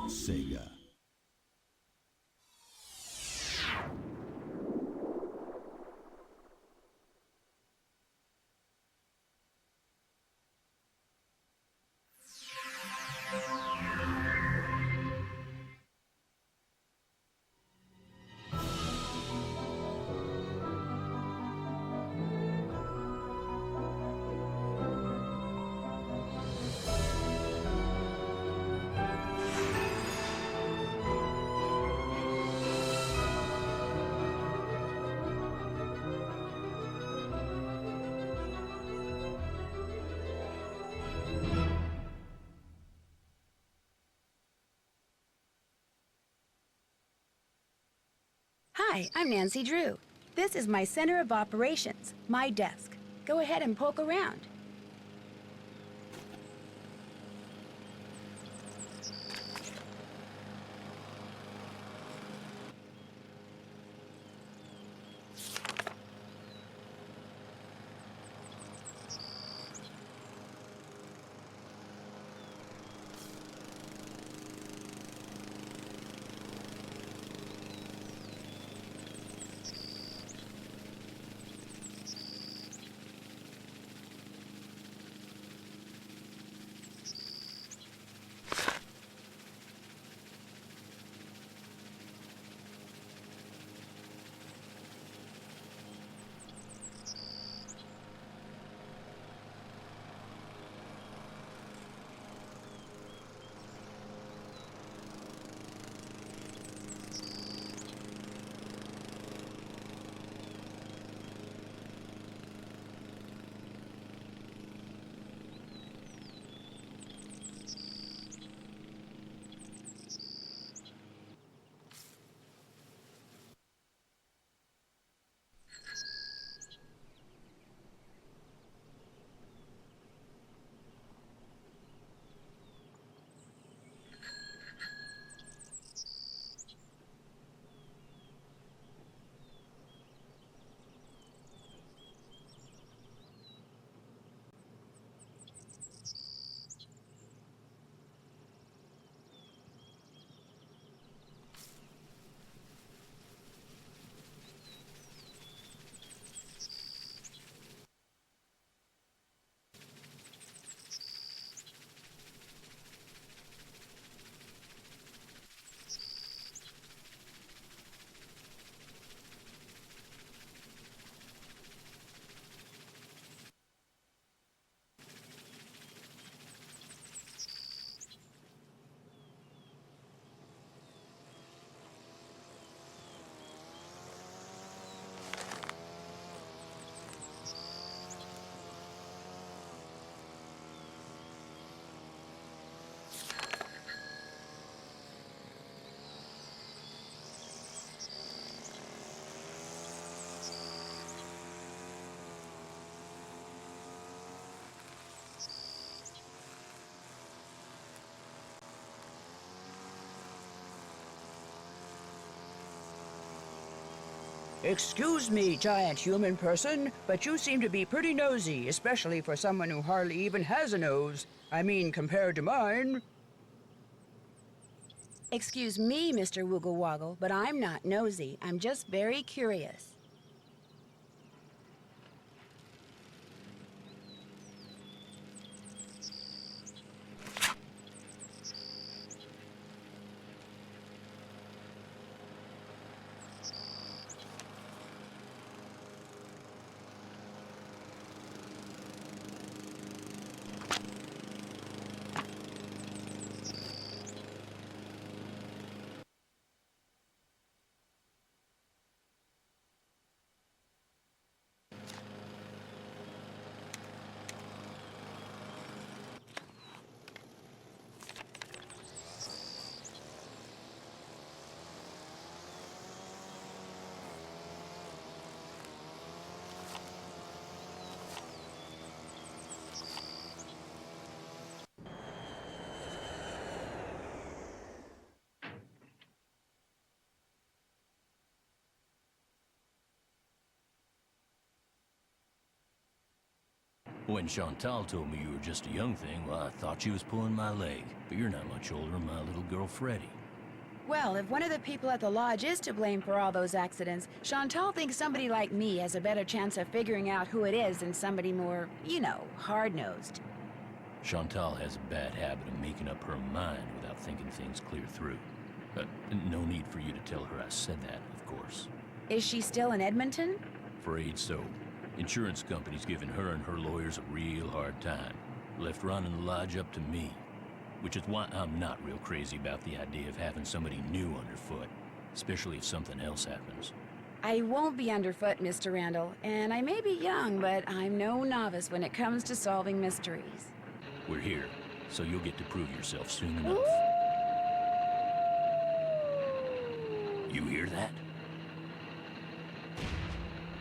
Sega. Hi, I'm Nancy Drew. This is my center of operations, my desk. Go ahead and poke around. Excuse me, giant human person, but you seem to be pretty nosy, especially for someone who hardly even has a nose. I mean, compared to mine. Excuse me, Mr. Woogle Woggle, but I'm not nosy. I'm just very curious. When Chantal told me you were just a young thing, well, I thought she was pulling my leg. But you're not much older than my little girl, Freddie. Well, if one of the people at the lodge is to blame for all those accidents, Chantal thinks somebody like me has a better chance of figuring out who it is than somebody more, you know, hard-nosed. Chantal has a bad habit of making up her mind without thinking things clear through. No need for you to tell her I said that, of course. Is she still in Edmonton? Afraid so. Insurance company's giving her and her lawyers a real hard time. Left running the lodge up to me. Which is why I'm not real crazy about the idea of having somebody new underfoot, especially if something else happens. I won't be underfoot, Mr. Randall, and I may be young, but I'm no novice when it comes to solving mysteries. We're here, so you'll get to prove yourself soon enough. You hear that?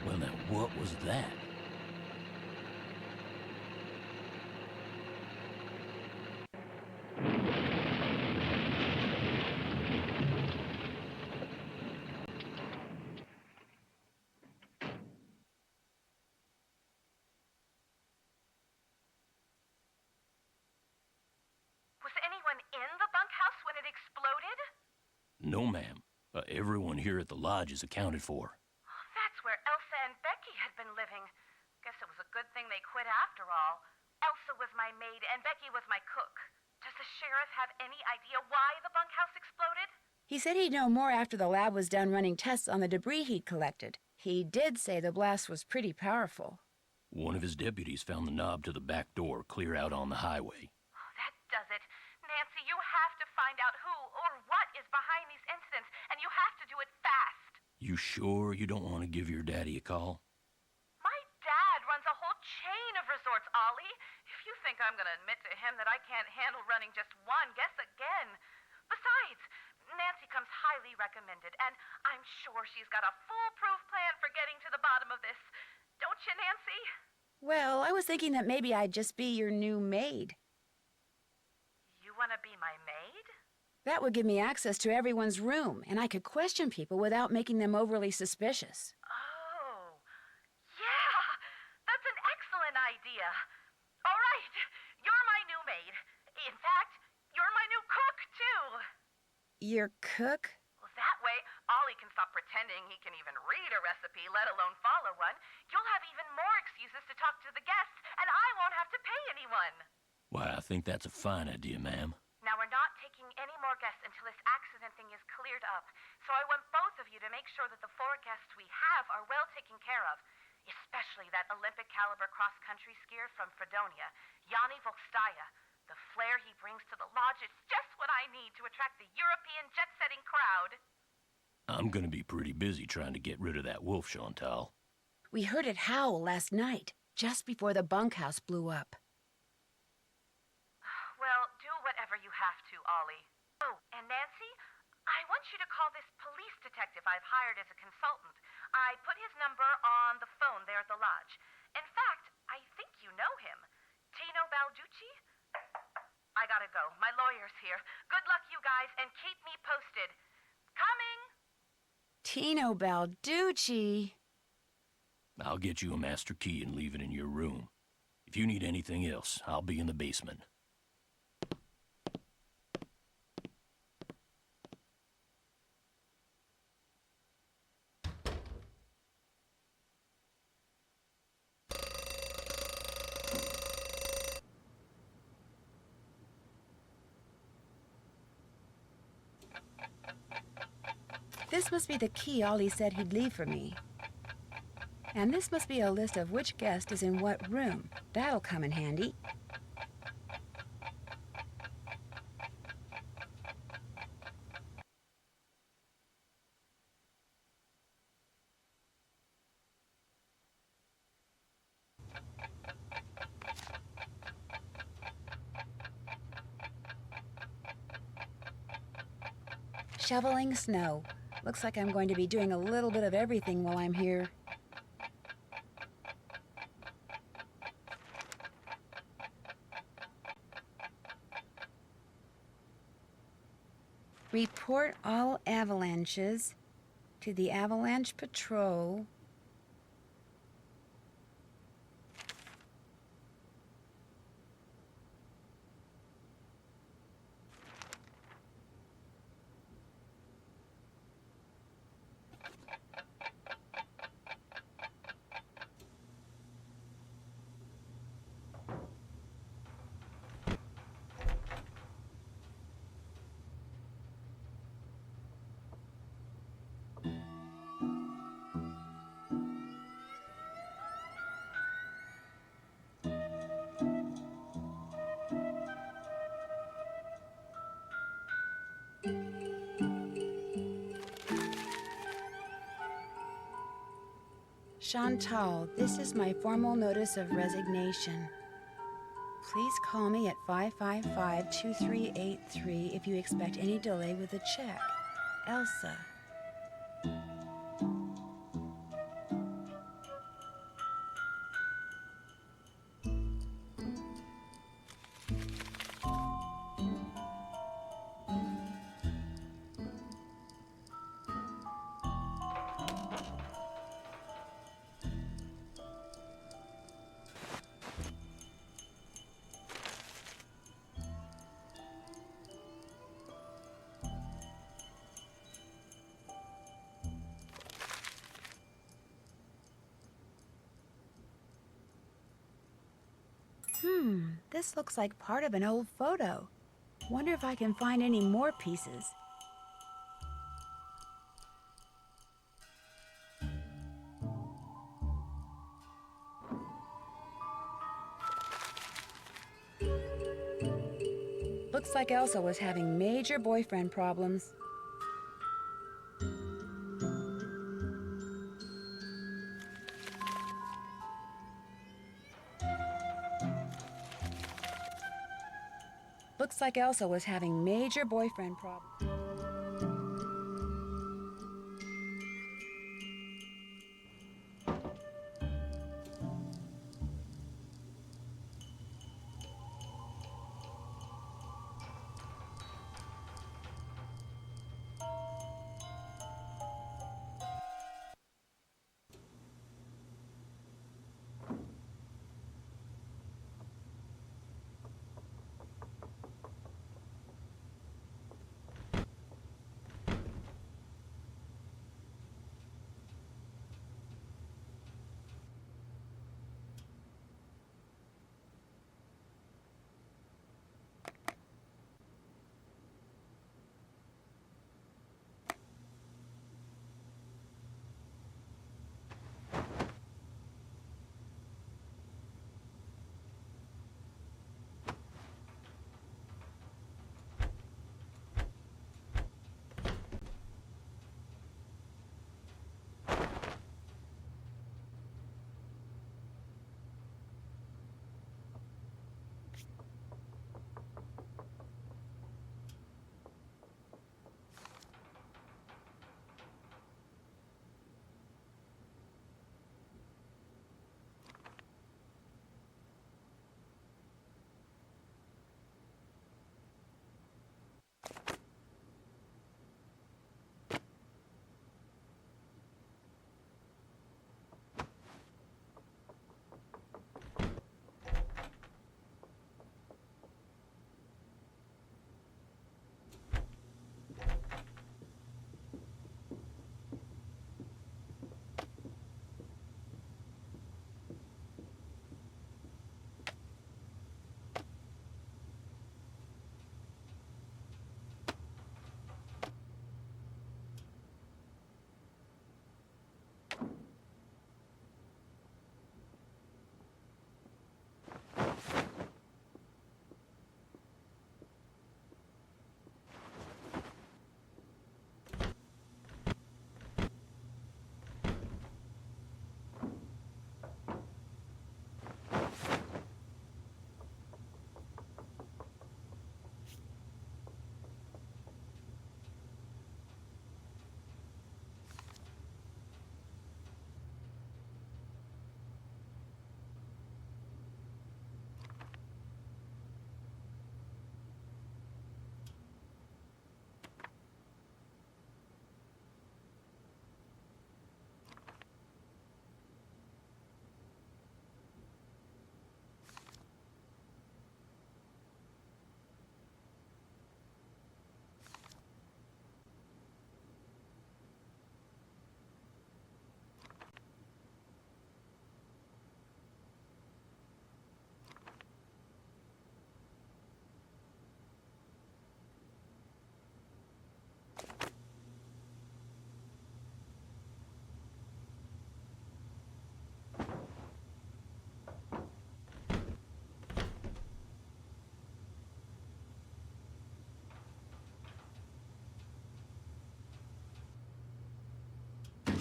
Well, now, what was that? No, ma'am. Everyone here at the lodge is accounted for. That's where Elsa and Becky had been living. Guess it was a good thing they quit after all. Elsa was my maid and Becky was my cook. Does the sheriff have any idea why the bunkhouse exploded? He said he'd know more after the lab was done running tests on the debris he'd collected. He did say the blast was pretty powerful. One of his deputies found the knob to the back door clear out on the highway. Oh, that does it. Nancy, you have to find out who or what is behind these incidents, and you have to do it fast. You sure you don't want to give your daddy a call? My dad runs a whole chain of resorts, Ollie. If you think I'm going to admit to him that I can't handle running just one, guess again. Besides, Nancy comes highly recommended, and I'm sure she's got a foolproof plan for getting to the bottom of this. Don't you, Nancy? Well, I was thinking that maybe I'd just be your new maid. You want to be my maid? That would give me access to everyone's room, and I could question people without making them overly suspicious. Oh, yeah, that's an excellent idea. All right, you're my new maid. In fact, you're my new cook, too. Your cook? Well, that way, Ollie can stop pretending he can even read a recipe, let alone follow one. You'll have even more excuses to talk to the guests, and I won't have to pay anyone. Why, I think that's a fine idea, ma'am. Now, we're not taking any more guests until this accident thing is cleared up. So I want both of you to make sure that the 4 guests we have are well taken care of. Especially that Olympic-caliber cross-country skier from Fredonia, Yanni Volstaya. The flair he brings to the lodge is just what I need to attract the European jet-setting crowd. I'm gonna be pretty busy trying to get rid of that wolf, Chantal. We heard it howl last night, just before the bunkhouse blew up. Well, do whatever you have to, Ollie. Oh, and Nancy, I want you to call this police detective I've hired as a consultant. I put his number on the phone there at the lodge. In fact, I think you know him. Tino Balducci? I gotta go. My lawyer's here. Good luck, you guys, and keep me posted. Coming! Tino Balducci. I'll get you a master key and leave it in your room. If you need anything else, I'll be in the basement. This must be the key Ollie said he'd leave for me. And this must be a list of which guest is in what room. That'll come in handy. Shoveling snow. Looks like I'm going to be doing a little bit of everything while I'm here. Report all avalanches to the Avalanche Patrol. Chantal, this is my formal notice of resignation. Please call me at 555-2383 if you expect any delay with the check. Elsa. This looks like part of an old photo. Wonder if I can find any more pieces. Looks like Elsa was having major boyfriend problems. Looks like Elsa was having major boyfriend problems.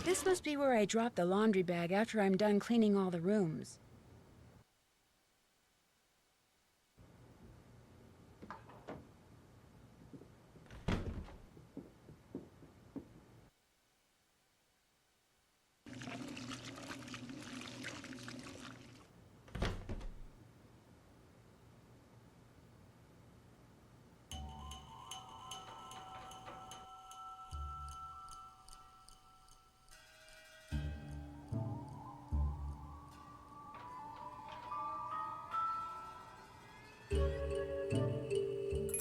This must be where I drop the laundry bag after I'm done cleaning all the rooms.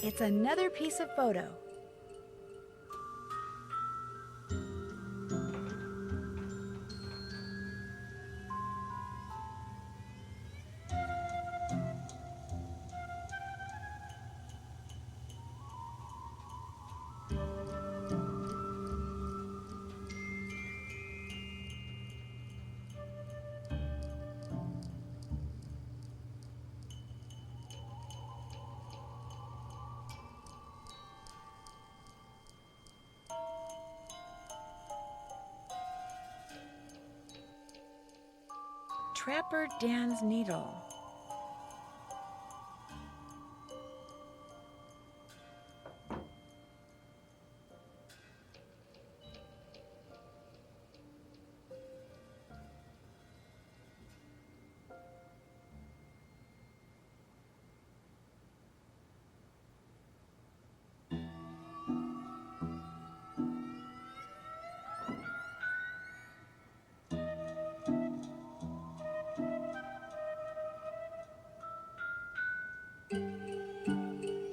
It's another piece of photo. Trapper Dan's needle.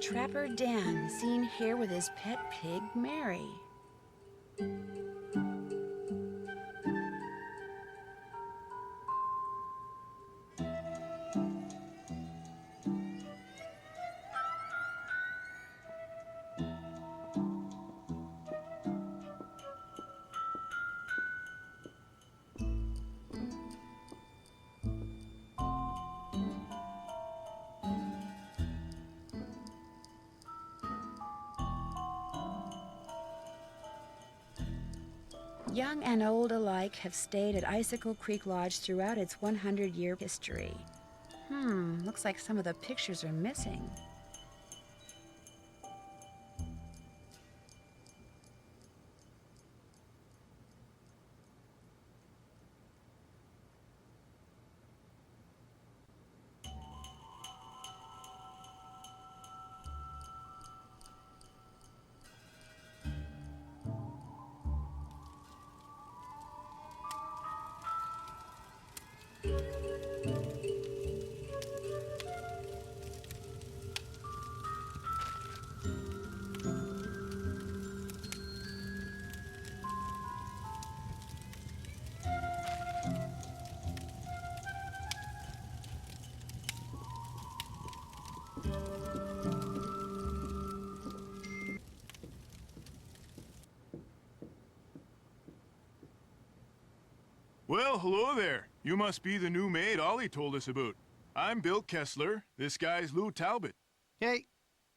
Trapper Dan, seen here with his pet pig, Mary. Young and old alike have stayed at Icicle Creek Lodge throughout its 100-year history. Looks like some of the pictures are missing. Well, hello there. You must be the new maid Ollie told us about. I'm Bill Kessler. This guy's Lou Talbot. Hey.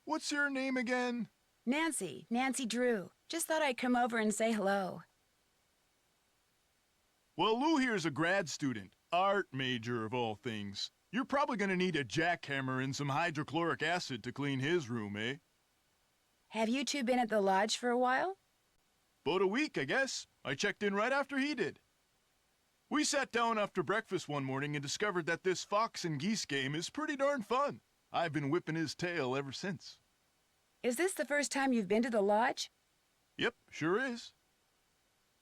What's your name again? Nancy Drew. Just thought I'd come over and say hello. Well, Lou here's a grad student. Art major, of all things. You're probably gonna need a jackhammer and some hydrochloric acid to clean his room, eh? Have you two been at the lodge for a while? About a week, I guess. I checked in right after he did. We sat down after breakfast one morning and discovered that this fox and geese game is pretty darn fun. I've been whipping his tail ever since. Is this the first time you've been to the lodge? Yep, sure is.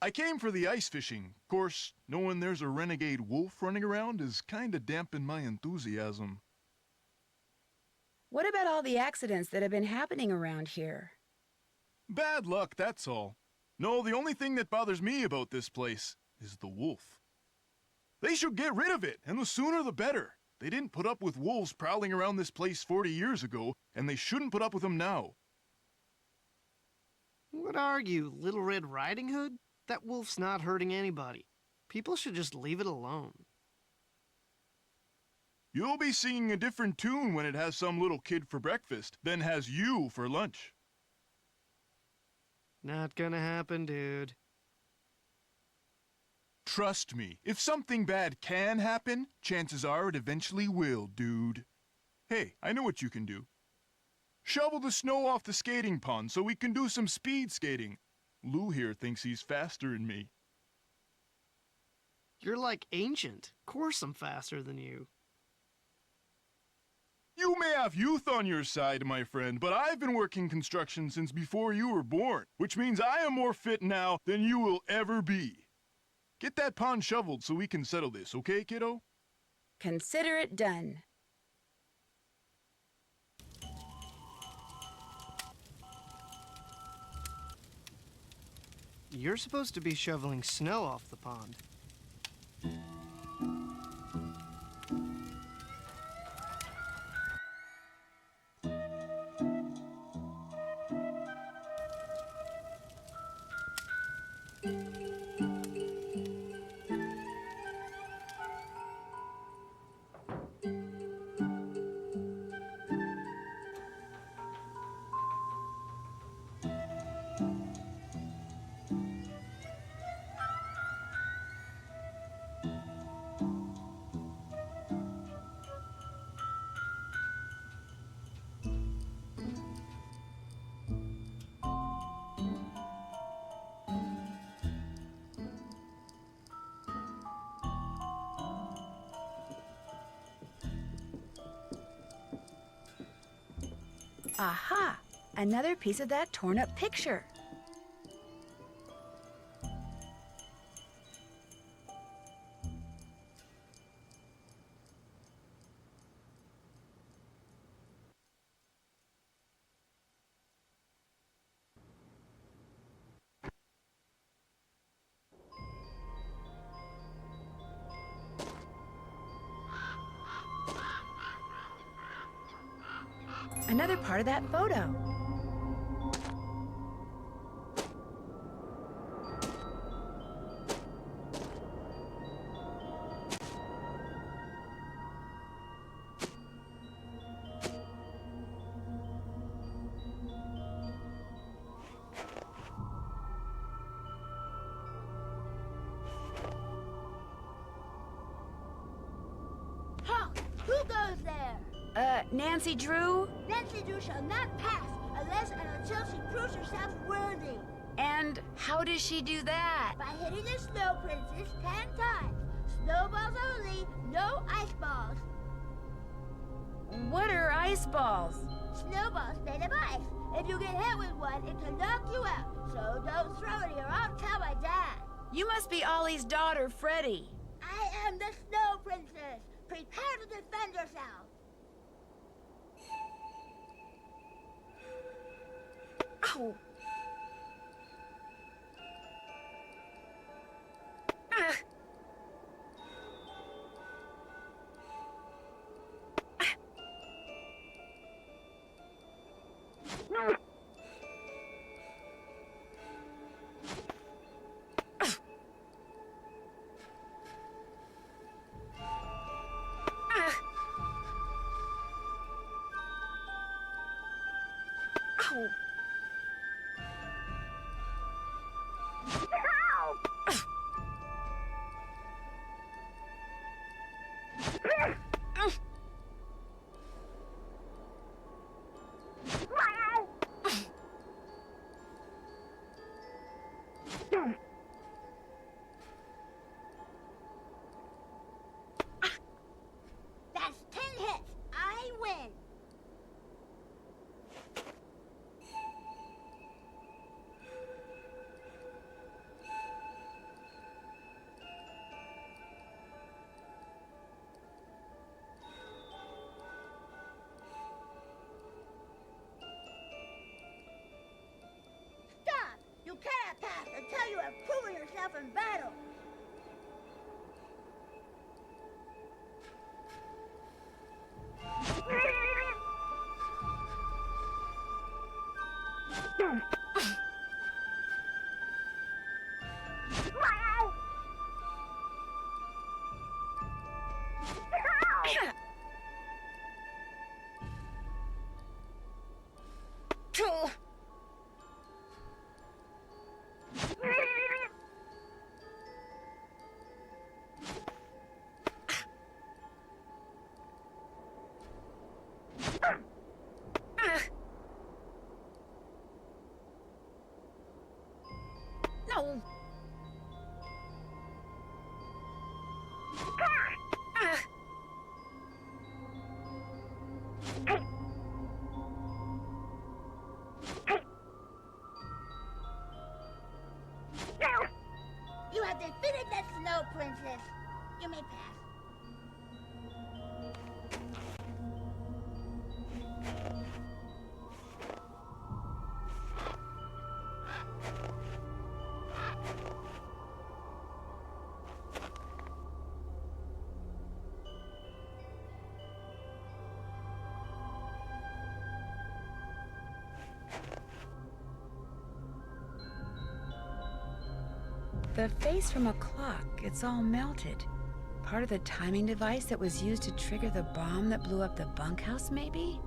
I came for the ice fishing. Of course, knowing there's a renegade wolf running around is kinda dampened my enthusiasm. What about all the accidents that have been happening around here? Bad luck, that's all. No, the only thing that bothers me about this place is the wolf. They should get rid of it, and the sooner the better. They didn't put up with wolves prowling around this place 40 years ago, and they shouldn't put up with them now. What are you, Little Red Riding Hood? That wolf's not hurting anybody. People should just leave it alone. You'll be singing a different tune when it has some little kid for breakfast than has you for lunch. Not gonna happen, dude. trust me. If something bad can happen, chances are it eventually will, dude. Hey, I know what you can do. Shovel the snow off the skating pond so we can do some speed skating. Lou here thinks he's faster than me. You're like ancient. Of course I'm faster than you. You may have youth on your side, my friend, but I've been working construction since before you were born, which means I am more fit now than you will ever be. Get that pond shoveled so we can settle this, okay, kiddo? Consider it done. You're supposed to be shoveling snow off the pond. Aha! Another piece of that torn-up picture. Another part of that photo. Halt! Who goes there? Nancy Drew? Nancy Drew shall not pass unless and until she proves herself worthy. And how does she do that? By hitting the Snow Princess 10 times. Snowballs only, no ice balls. What are ice balls? Snowballs made of ice. If you get hit with one, it can knock you out. So don't throw any or I'll tell my dad. You must be Ollie's daughter, Freddie. I am the Snow Princess. Prepare to defend yourself. Ow! Ah! Ah! Ow! That's 10 hits. I win. Stop! You cannot pass until you have proven yourself in battle. Ow! You have defeated the Snow Princess. You may pass. The face from a clock, it's all melted. Part of the timing device that was used to trigger the bomb that blew up the bunkhouse, maybe?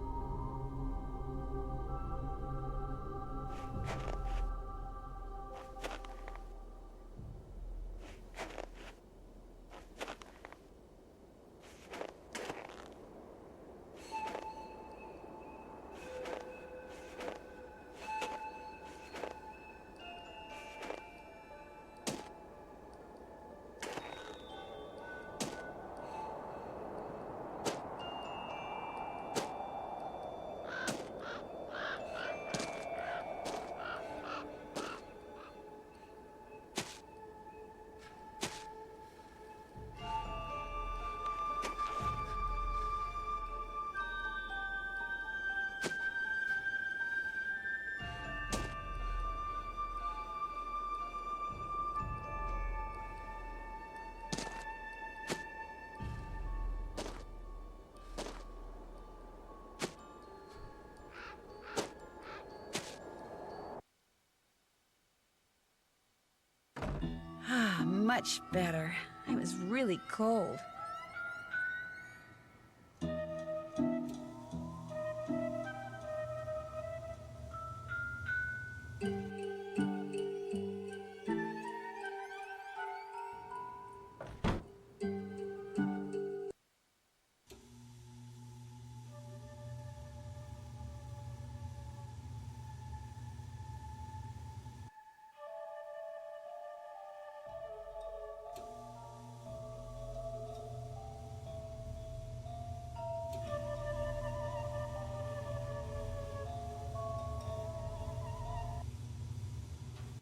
Ah, much better. I was really cold.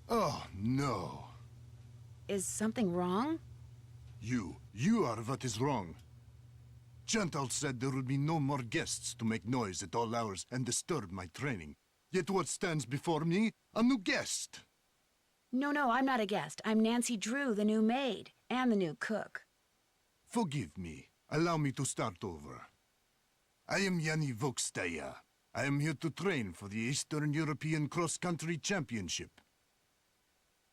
Oh, no. Is something wrong? You are what is wrong. Chantal said there would be no more guests to make noise at all hours and disturb my training. Yet what stands before me? A new guest. No, I'm not a guest. I'm Nancy Drew, the new maid, and the new cook. Forgive me. Allow me to start over. I am Yanni Vokstaya. I am here to train for the Eastern European Cross Country Championship.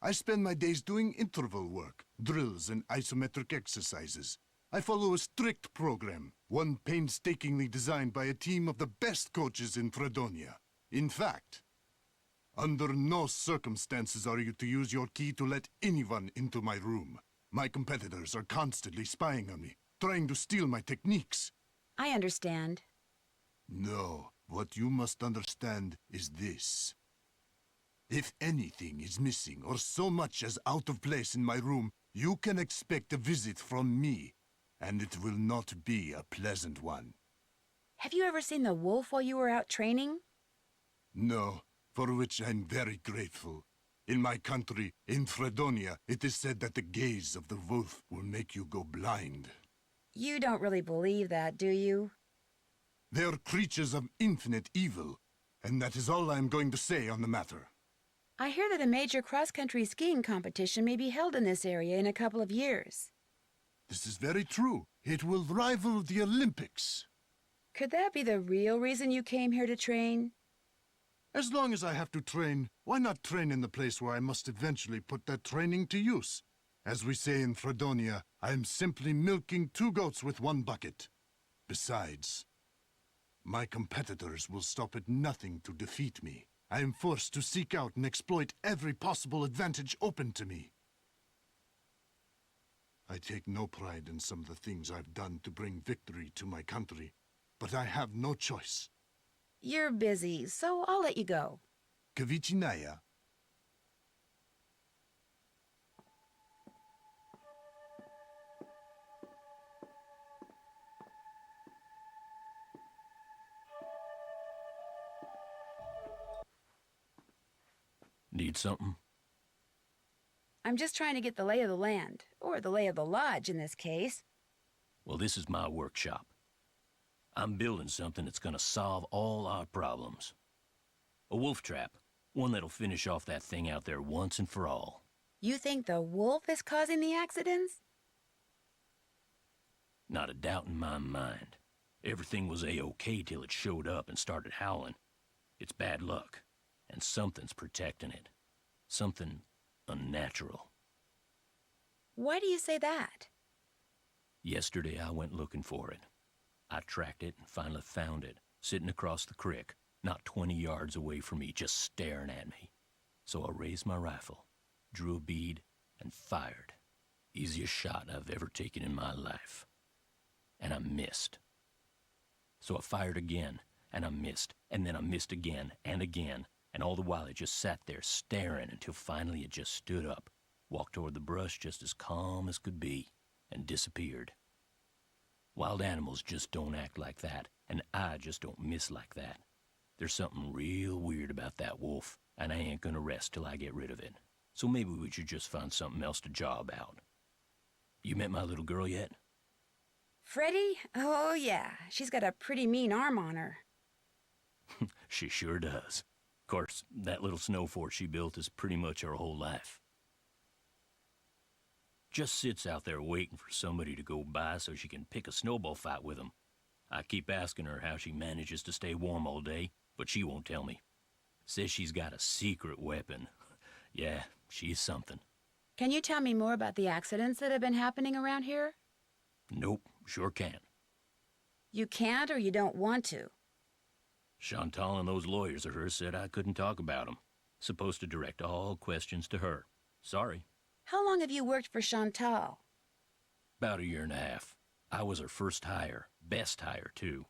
I spend my days doing interval work, drills, and isometric exercises. I follow a strict program, one painstakingly designed by a team of the best coaches in Fredonia. In fact, under no circumstances are you to use your key to let anyone into my room. My competitors are constantly spying on me, trying to steal my techniques. I understand. No, what you must understand is this. If anything is missing or so much as out of place in my room, you can expect a visit from me, and it will not be a pleasant one. Have you ever seen the wolf while you were out training? No, for which I'm very grateful. In my country, in Fredonia, it is said that the gaze of the wolf will make you go blind. You don't really believe that, do you? They are creatures of infinite evil, and that is all I am going to say on the matter. I hear that a major cross-country skiing competition may be held in this area in a couple of years. This is very true. It will rival the Olympics. Could that be the real reason you came here to train? As long as I have to train, why not train in the place where I must eventually put that training to use? As we say in Fredonia, I am simply milking two goats with one bucket. Besides, my competitors will stop at nothing to defeat me. I am forced to seek out and exploit every possible advantage open to me. I take no pride in some of the things I've done to bring victory to my country, but I have no choice. You're busy, so I'll let you go. Kavichinaya. Need something? I'm just trying to get the lay of the land, or the lay of the lodge in this case. Well, this is my workshop. I'm building something that's gonna solve all our problems. A wolf trap. One that'll finish off that thing out there once and for all. You think the wolf is causing the accidents? Not a doubt in my mind. Everything was A-OK till it showed up and started howling. It's bad luck, and something's protecting it. Something unnatural. Why do you say that? Yesterday I went looking for it. I tracked it and finally found it, sitting across the creek, not 20 yards away from me, just staring at me. So I raised my rifle, drew a bead, and fired. Easiest shot I've ever taken in my life. And I missed. So I fired again, and I missed, and then I missed again, and all the while it just sat there staring until finally it just stood up, walked toward the brush just as calm as could be, and disappeared. Wild animals just don't act like that, and I just don't miss like that. There's something real weird about that wolf, and I ain't gonna rest till I get rid of it. So maybe we should just find something else to job out. You met my little girl yet? Freddie? Oh, yeah. She's got a pretty mean arm on her. She sure does. Of course, that little snow fort she built is pretty much her whole life. Just sits out there waiting for somebody to go by so she can pick a snowball fight with them. I keep asking her how she manages to stay warm all day, but she won't tell me. Says she's got a secret weapon. Yeah, she's something. Can you tell me more about the accidents that have been happening around here? Nope, sure can't. You can't or you don't want to? Chantal and those lawyers of hers said I couldn't talk about them. Supposed to direct all questions to her. Sorry. How long have you worked for Chantal? About a year and a half. I was her first hire, best hire, too.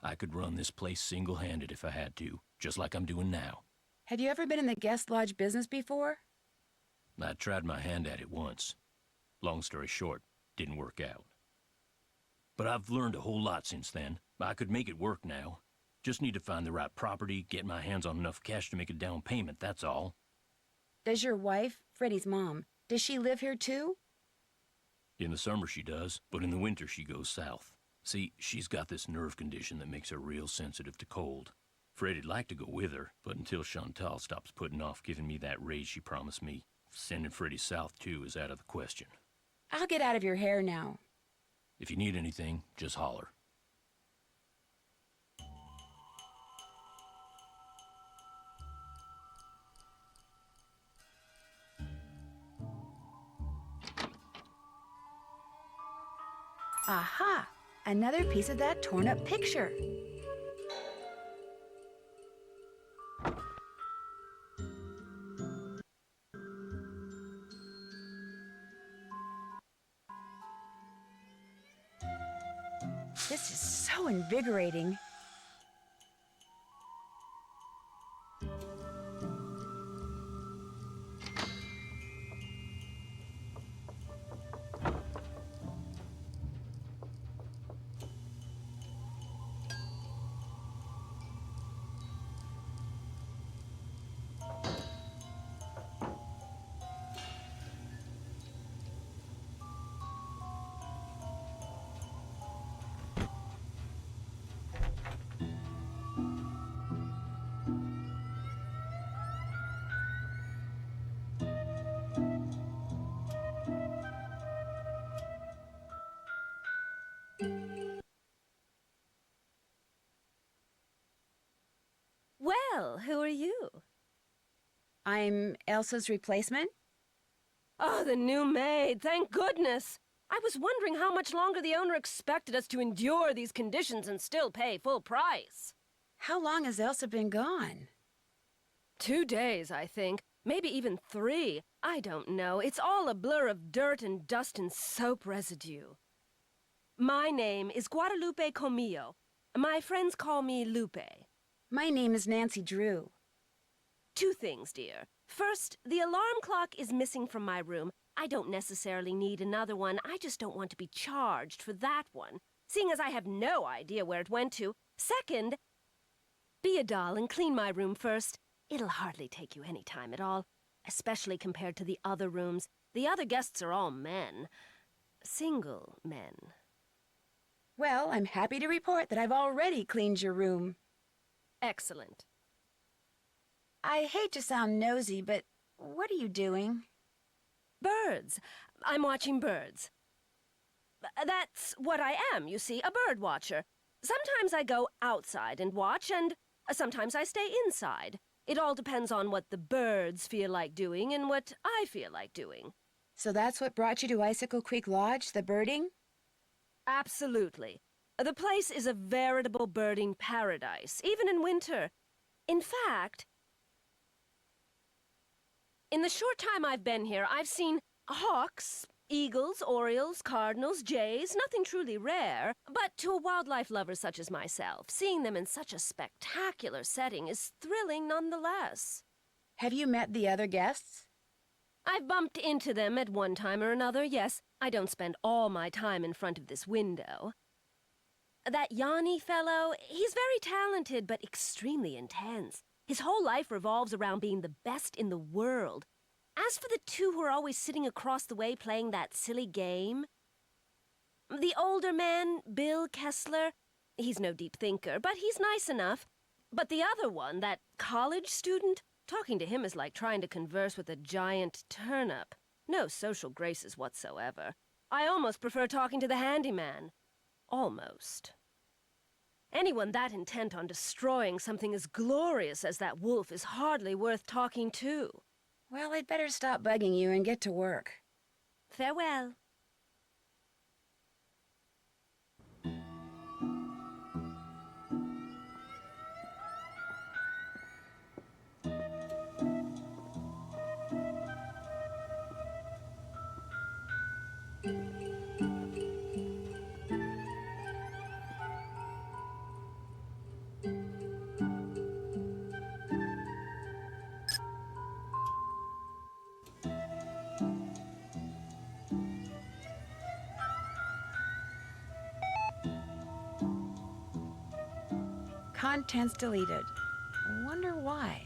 I could run this place single-handed if I had to, just like I'm doing now. Have you ever been in the guest lodge business before? I tried my hand at it once. Long story short, didn't work out. But I've learned a whole lot since then. I could make it work now. Just need to find the right property, get my hands on enough cash to make a down payment, that's all. Does your wife, Freddie's mom, does she live here too? In the summer she does, but in the winter she goes south. See, she's got this nerve condition that makes her real sensitive to cold. Freddie'd like to go with her, but until Chantal stops putting off giving me that raise she promised me, sending Freddie south too is out of the question. I'll get out of your hair now. If you need anything, just holler. Aha! Another piece of that torn-up picture. This is so invigorating. Well, who are you? I'm Elsa's replacement? Oh, the new maid, thank goodness! I was wondering how much longer the owner expected us to endure these conditions and still pay full price. How long has Elsa been gone? 2 days, I think. Maybe even 3. I don't know. It's all a blur of dirt and dust and soap residue. My name is Guadalupe Comillo. My friends call me Lupe. My name is Nancy Drew. 2 things, dear. First, the alarm clock is missing from my room. I don't necessarily need another one. I just don't want to be charged for that one, seeing as I have no idea where it went to. Second, be a doll and clean my room first. It'll hardly take you any time at all. especially compared to the other rooms. The other guests are all men. Single men. Well, I'm happy to report that I've already cleaned your room. Excellent. I hate to sound nosy, but what are you doing? Birds. I'm watching birds. That's what I am, you see, a bird watcher. Sometimes I go outside and watch, and sometimes I stay inside. It all depends on what the birds feel like doing and what I feel like doing. So that's what brought you to Icicle Creek Lodge, the birding? Absolutely. The place is a veritable birding paradise, even in winter. In fact, in the short time I've been here, I've seen hawks, eagles, orioles, cardinals, jays, nothing truly rare. But to a wildlife lover such as myself, seeing them in such a spectacular setting is thrilling nonetheless. Have you met the other guests? I've bumped into them at one time or another, yes. I don't spend all my time in front of this window. That Yanni fellow, he's very talented, but extremely intense. His whole life revolves around being the best in the world. As for the two who are always sitting across the way playing that silly game, the older man, Bill Kessler, he's no deep thinker, but he's nice enough. But the other one, that college student, talking to him is like trying to converse with a giant turnip. No social graces whatsoever. I almost prefer talking to the handyman. Almost. Anyone that intent on destroying something as glorious as that wolf is hardly worth talking to. Well, I'd better stop bugging you and get to work. Farewell. Contents deleted. Wonder why.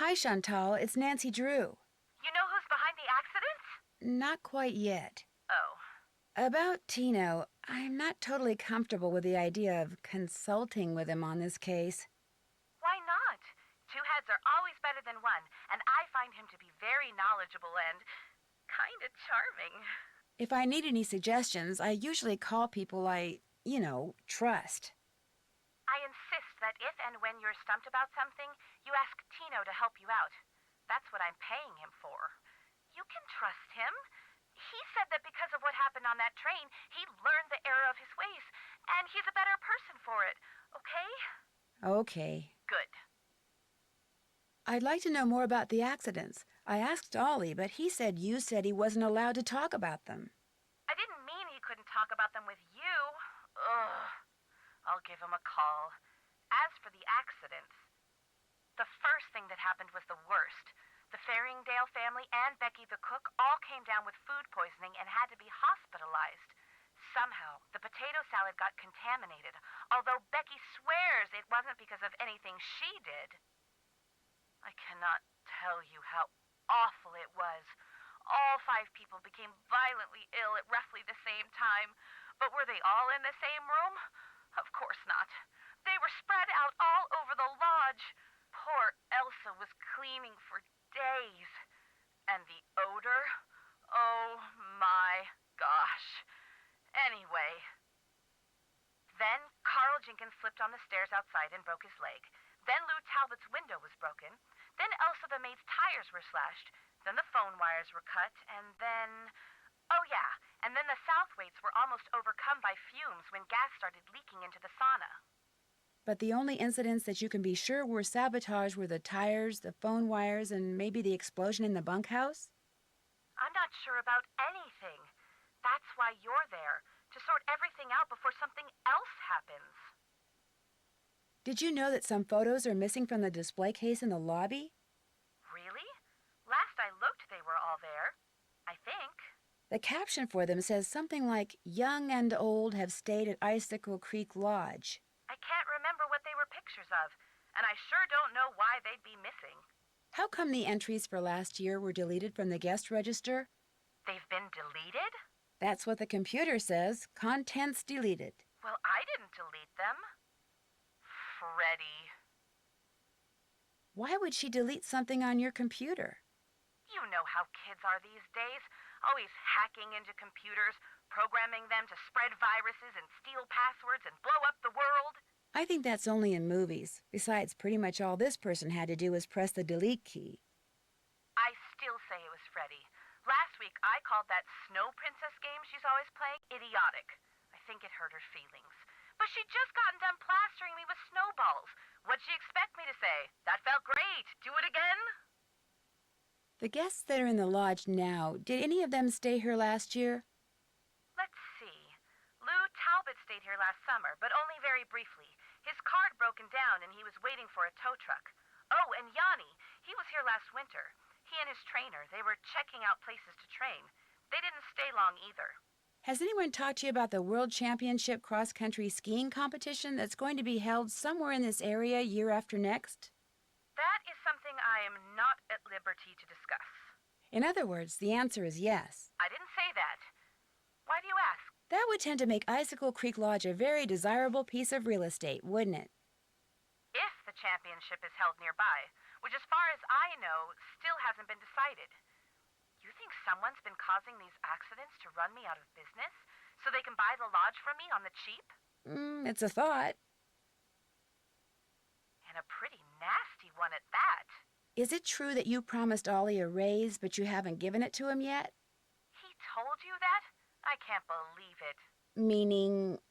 Hi, Chantal. It's Nancy Drew. You know who's behind the accident? Not quite yet. Oh. About Tino, I'm not totally comfortable with the idea of consulting with him on this case. Why not? Two heads are always better than one, and I find him to be very knowledgeable and kind of charming. If I need any suggestions, I usually call people I, trust. I insist that if and when you're stumped about something, you ask Tino to help you out. That's what I'm paying him for. You can trust him. He said that because of what happened on that train, he learned the error of his ways, and he's a better person for it. Okay? Okay. Good. I'd like to know more about the accidents. I asked Ollie, but he said you said he wasn't allowed to talk about them. I didn't mean he couldn't talk about them with you. Ugh. I'll give him a call. As for the accidents, the first thing that happened was the worst. The Faringdale family and Becky the cook all came down with food poisoning and had to be hospitalized. Somehow, the potato salad got contaminated, although Becky swears it wasn't because of anything she did. I cannot tell you how awful it was. All 5 people became violently ill at roughly the same time. But were they all in the same room? Of course not. They were spread out all over the lodge. Poor Elsa was cleaning for days. And the odor? Oh my gosh. Anyway. Then Carl Jenkins slipped on the stairs outside and broke his leg. Then Lou Talbot's window was broken. Then Elsa the maid's tires were slashed. Then the phone wires were cut. And then... Oh yeah, and then the Southwaites were almost overcome by fumes when gas started leaking into the sauna. But the only incidents that you can be sure were sabotage were the tires, the phone wires, and maybe the explosion in the bunkhouse? I'm not sure about anything. That's why you're there, to sort everything out before something else happens. Did you know that some photos are missing from the display case in the lobby? Really? Last I looked, they were all there. I think. The caption for them says something like, "Young and old have stayed at Icicle Creek Lodge." I can't remember what they were pictures of, and I sure don't know why they'd be missing. How come the entries for last year were deleted from the guest register? They've been deleted? That's what the computer says. Contents deleted. Well, I didn't delete them. Freddie. Why would she delete something on your computer? You know how kids are these days. Always hacking into computers, programming them to spread viruses and steal passwords and blow up the world. I think that's only in movies. Besides, pretty much all this person had to do was press the delete key. I still say it was Freddie. Last week, I called that Snow Princess game she's always playing idiotic. I think it hurt her feelings. But she'd just gotten done plastering me with snowballs. What'd she expect me to say? That felt great. Do it again? The guests that are in the lodge now, did any of them stay here last year? Let's see. Lou Talbot stayed here last summer, but only very briefly. His car had broken down and he was waiting for a tow truck. Oh, and Yanni, he was here last winter. He and his trainer, they were checking out places to train. They didn't stay long either. Has anyone talked to you about the World Championship cross-country skiing competition that's going to be held somewhere in this area year after next? That is something I am not at liberty to discuss. In other words, the answer is yes. I didn't say that. Why do you ask? That would tend to make Icicle Creek Lodge a very desirable piece of real estate, wouldn't it? If the championship is held nearby, which as far as I know, still hasn't been decided. You think someone's been causing these accidents to run me out of business so they can buy the lodge from me on the cheap? It's a thought. And a pretty nasty one at that. Is it true that you promised Ollie a raise, but you haven't given it to him yet? He told you that? I can't believe it. Meaning...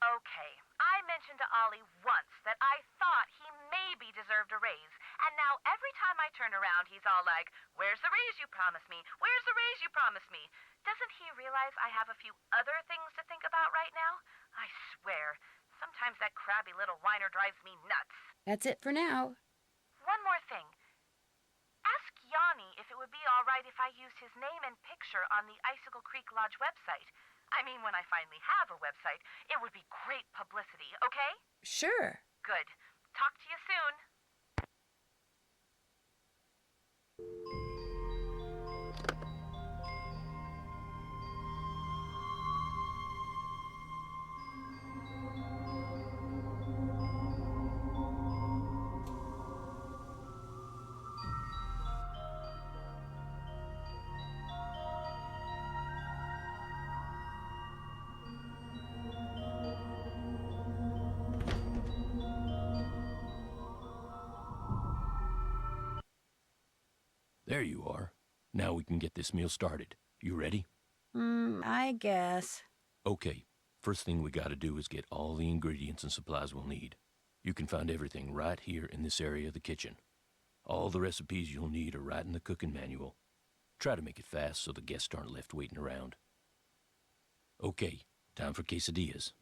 Okay, I mentioned to Ollie once that I thought he maybe deserved a raise, and now every time I turn around, he's all like, "Where's the raise you promised me? Where's the raise you promised me?" Doesn't he realize I have a few other things to think about right now? I swear, sometimes that crabby little whiner drives me nuts. That's it for now. One more thing. Ask Yanni if it would be all right if I used his name and picture on the Icicle Creek Lodge website. I mean, when I finally have a website, it would be great publicity, okay? Sure. Good. Talk to you soon. There you are. Now we can get this meal started. You ready? I guess. Okay. First thing we gotta do is get all the ingredients and supplies we'll need. You can find everything right here in this area of the kitchen. All the recipes you'll need are right in the cooking manual. Try to make it fast so the guests aren't left waiting around. Okay, time for quesadillas.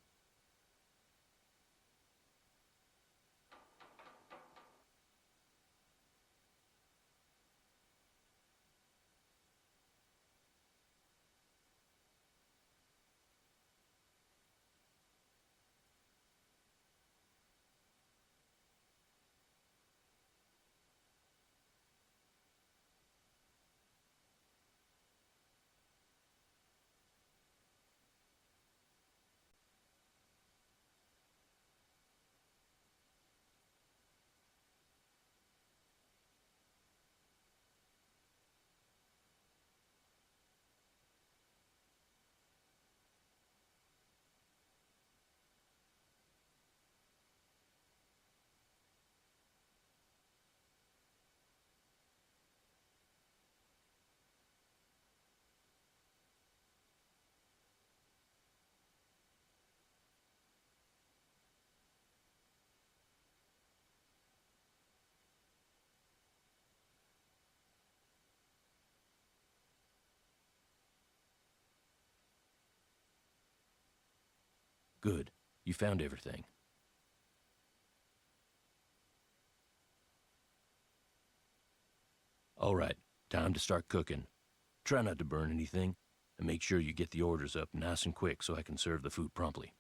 Good. You found everything. All right, time to start cooking. Try not to burn anything, and make sure you get the orders up nice and quick so I can serve the food promptly.